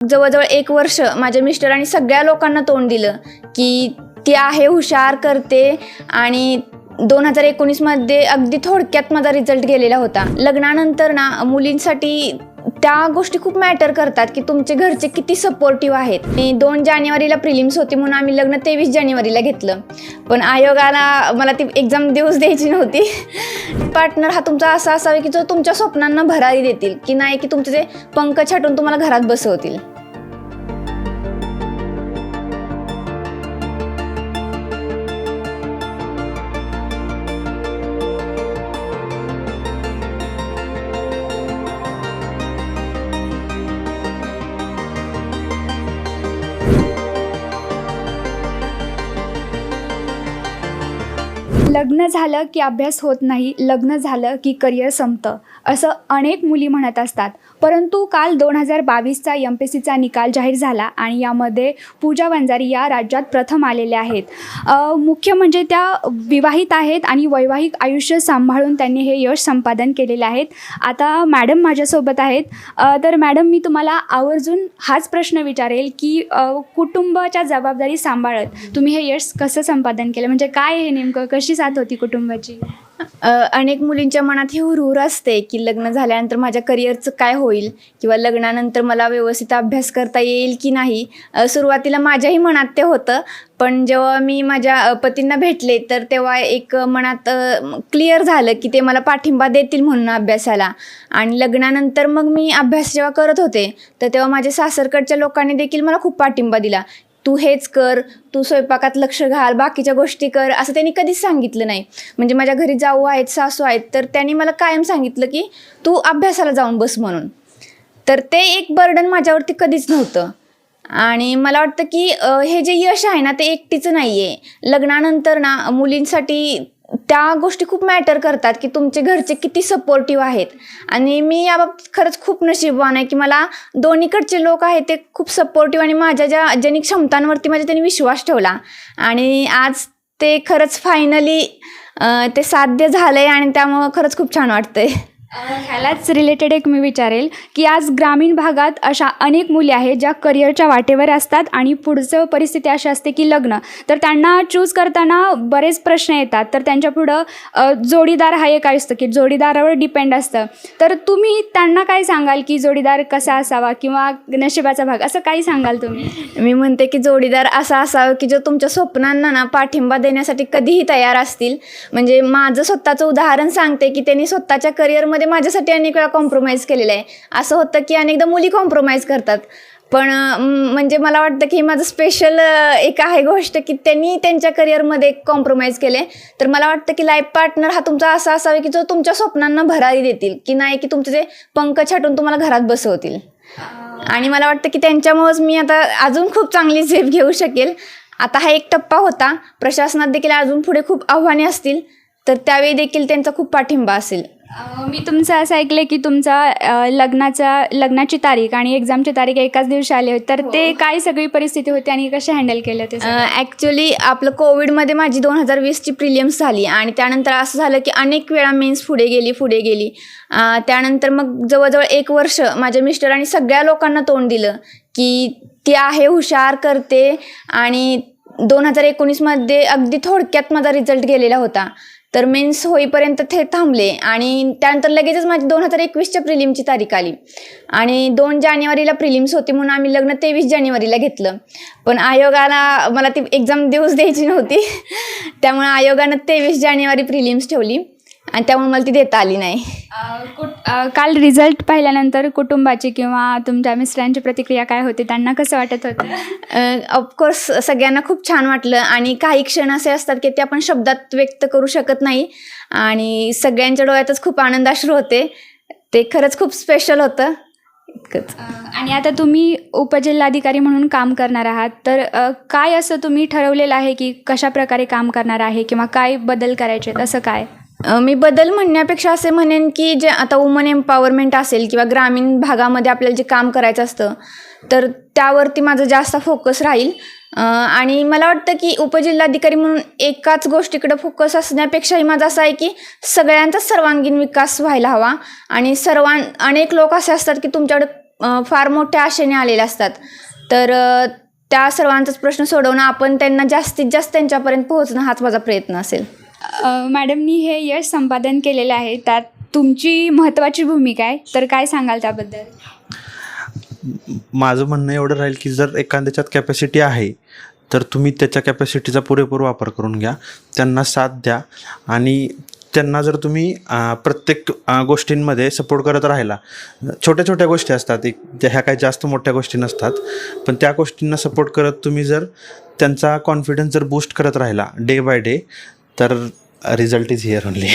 जवळजवळ 1 वर्ष माझ्या मिस्टरांनी सगळ्या लोकांना तोंड दिलं की ती आहे, हुशार, करते आणि 2019 मध्ये अगदी थोडक्यात माझा रिझल्ट गेलेला होता. लग्नानंतर ना मुलींसाठी त्या गोष्टी खूप मॅटर करतात की तुमचे घरचे किती सपोर्टिव्ह आहेत. 2 जानेवारीला प्रिलिम्स होती म्हणून आम्ही लग्न 23 जानेवारीला घेतलं, पण आयोगाला मला ती एक्झाम देऊच द्यायची नव्हती. पार्टनर हा तुमचा असा असावा की जो तुमच्या स्वप्नांना भरारी देतील, की नाही की तुमचे जे पंख छाटून तुम्हाला घरात बसवतील. लग्न झालं की अभ्यास होत नाही, लग्न झालं की करिअर संपतं, असं अनेक मुली म्हणत असतात. परंतु काल 2022चा MPSCचा निकाल जाहीर झाला आणि यामध्ये पूजा वंजारी या राज्यात प्रथम आलेल्या आहेत. मुख्य म्हणजे त्या विवाहित आहेत आणि वैवाहिक आयुष्य सांभाळून त्यांनी हे यश संपादन केलेले आहेत. आता मॅडम माझ्यासोबत आहेत. तर मॅडम, मी तुम्हाला आवर्जून हाच प्रश्न विचारेल की कुटुंबाच्या जबाबदारी सांभाळत तुम्ही हे यश कसं संपादन केलं, म्हणजे काय हे नेमकं, कशी साथ होती कुटुंबाची? अनेक मुलींच्या मनात ही हुरहुर असते की लग्न झाल्यानंतर माझ्या करिअरचं काय होईल किंवा लग्नानंतर मला व्यवस्थित अभ्यास करता येईल की नाही. सुरुवातीला माझ्याही मनात ते होतं, पण जेव्हा मी माझ्या पतींना भेटले तर तेव्हा एक मनात क्लिअर झालं की ते मला पाठिंबा देतील म्हणून अभ्यासाला. आणि लग्नानंतर मग मी अभ्यास जेव्हा करत होते तर तेव्हा माझ्या सासरकडच्या लोकांनी देखील मला खूप पाठिंबा दिला. तू हेच कर, तू स्वयंपाकात लक्ष घाल, बाकीच्या गोष्टी कर, असं त्यांनी कधीच सांगितलं नाही. म्हणजे माझ्या घरी जाऊ आहेत, सासू आहेत, तर त्यांनी मला कायम सांगितलं की तू अभ्यासाला जाऊन बस म्हणून. तर ते एक बर्डन माझ्यावरती कधीच नव्हतं. आणि मला वाटतं की हे जे यश आहे ना ते एकटीचं नाही आहे. लग्नानंतर ना मुलींसाठी त्या गोष्टी खूप मॅटर करतात की तुमचे घरचे किती सपोर्टिव्ह आहेत. आणि मी याबाबतीत खरंच खूप नशीबवान आहे की मला दोन्हीकडचे लोक आहेत ते खूप सपोर्टिव्ह आणि माझ्या ज्यांनी क्षमतांवरती त्यांनी विश्वास ठेवला आणि आज ते खरंच फायनली ते साध्य झालं आहे आणि त्यामुळं खरंच खूप छान वाटतंय. ह्यालाच रिलेटेड एक मी विचारेल की आज ग्रामीण भागात अशा अनेक मुली आहेत ज्या करिअरच्या वाटेवर असतात आणि पुढचं परिस्थिती अशी असते की लग्न, तर त्यांना चूज करताना बरेच प्रश्न येतात. तर त्यांच्यापुढं जोडीदार हा एक असतं की जोडीदारावर डिपेंड असतं. तर तुम्ही त्यांना काय सांगाल की जोडीदार कसा असावा किंवा नशिबाचा भाग, असं काही सांगाल तुम्ही? मी म्हणते की जोडीदार असा असावा की जो तुमच्या स्वप्नांना ना पाठिंबा देण्यासाठी कधीही तयार असतील. म्हणजे माझं स्वतःचं उदाहरण सांगते की त्यांनी स्वतःच्या करिअरमध्ये माझ्यासाठी अनेक वेळा कॉम्प्रोमाइज केलेलं आहे. असं होतं की अनेकदा मुली कॉम्प्रोमाइज करतात, पण म्हणजे मला वाटतं की माझं स्पेशल एक आहे गोष्ट की त्यांनी त्यांच्या करिअरमध्ये कॉम्प्रोमाइज केले. तर मला वाटतं की लाईफ पार्टनर हा तुमचा असा असावा की जो तुमच्या स्वप्नांना भरारी देतील, की नाही की तुमचे जे पंख छाटून तुम्हाला घरात बसवतील. आणि मला वाटतं की त्यांच्यामुळेच मी आता अजून खूप चांगली झेप घेऊ शकेल. आता हा एक टप्पा होता, प्रशासनात देखील अजून पुढे खूप आव्हाने असतील, तर त्यावेळी देखील त्यांचा खूप पाठिंबा असेल. मी तुमचं असं ऐकलं की तुमचा लग्नाची तारीख आणि एक्झामची तारीख एकाच दिवशी आली होती, तर ते काय सगळी परिस्थिती होती आणि कसे हँडल केलं ते? ॲक्च्युली आपलं कोविडमध्ये माझी 2020ची प्रिलिम्स झाली आणि त्यानंतर असं झालं की अनेक वेळा मेन्स पुढे गेली. त्यानंतर मग जवळजवळ 1 वर्ष माझ्या मिस्टरांनी सगळ्या लोकांना तोंड दिलं की ती आहे, हुशार, करते आणि 2019 मध्ये अगदी थोडक्यात माझा रिझल्ट गेलेला होता. तर मेन्स होईपर्यंत ते थांबले आणि त्यानंतर लगेचच माझी 2021च्या प्रिलिमची तारीख आली आणि 2 जानेवारीला प्रिलिम्स होती म्हणून आम्ही लग्न 23 जानेवारीला घेतलं, पण आयोगाला मला ती एक्झाम देऊच द्यायची नव्हती. त्यामुळे आयोगानं 23 जानेवारी प्रिलिम्स ठेवली आणि त्यामुळे मला ती देता आली नाही. काल रिझल्ट पाहिल्यानंतर कुटुंबाची किंवा तुमच्या मिस्टरांची प्रतिक्रिया काय होती, त्यांना कसं वाटत होतं? ऑफकोर्स सगळ्यांना खूप छान वाटलं आणि काही क्षण असे असतात की ते आपण शब्दात व्यक्त करू शकत नाही आणि सगळ्यांच्या डोळ्यातच खूप आनंदाश्रू होते. ते खरंच खूप स्पेशल होतं. इतकंच. आणि आता तुम्ही उपजिल्हाधिकारी म्हणून काम करणार आहात, तर काय असं तुम्ही ठरवलेलं आहे की कशा प्रकारे काम करणार आहे किंवा काय बदल करायचे, असं काय? मी बदल म्हणण्यापेक्षा असे म्हणेन की जे आता वुमन एम्पॉवरमेंट असेल किंवा ग्रामीण भागामध्ये आपल्याला जे काम करायचं असतं तर त्यावरती माझं जास्त फोकस राहील. आणि मला वाटतं की उपजिल्हाधिकारी म्हणून एकाच गोष्टीकडे फोकस असण्यापेक्षाही माझं असं आहे की सगळ्यांचा सर्वांगीण विकास व्हायला हवा. आणि अनेक लोक असे असतात की तुमच्याकडे फार मोठ्या आशेने आलेले असतात. तर त्या सर्वांचाच प्रश्न सोडवणं, आपण त्यांना जास्तीत जास्त त्यांच्यापर्यंत पोहोचणं हाच माझा प्रयत्न असेल. मॅडमनी हे यश संपादन केलेलं आहे, त्यात तुमची महत्त्वाची भूमिका आहे, तर काय सांगाल त्याबद्दल? माझं म्हणणं एवढं राहील की जर एखाद्याच्यात कॅपॅसिटी आहे तर तुम्ही त्याच्या कॅपॅसिटीचा पुरेपूर वापर करून घ्या, त्यांना साथ द्या आणि त्यांना जर तुम्ही प्रत्येक गोष्टींमध्ये सपोर्ट करत राहिला, छोट्या छोट्या गोष्टी असतात, ह्या काही जास्त मोठ्या गोष्टी नसतात, पण त्या गोष्टींना सपोर्ट करत तुम्ही जर त्यांचा कॉन्फिडन्स जर बूस्ट करत राहिला डे बाय डे, तर रिझल्ट इज हिअर ओनली.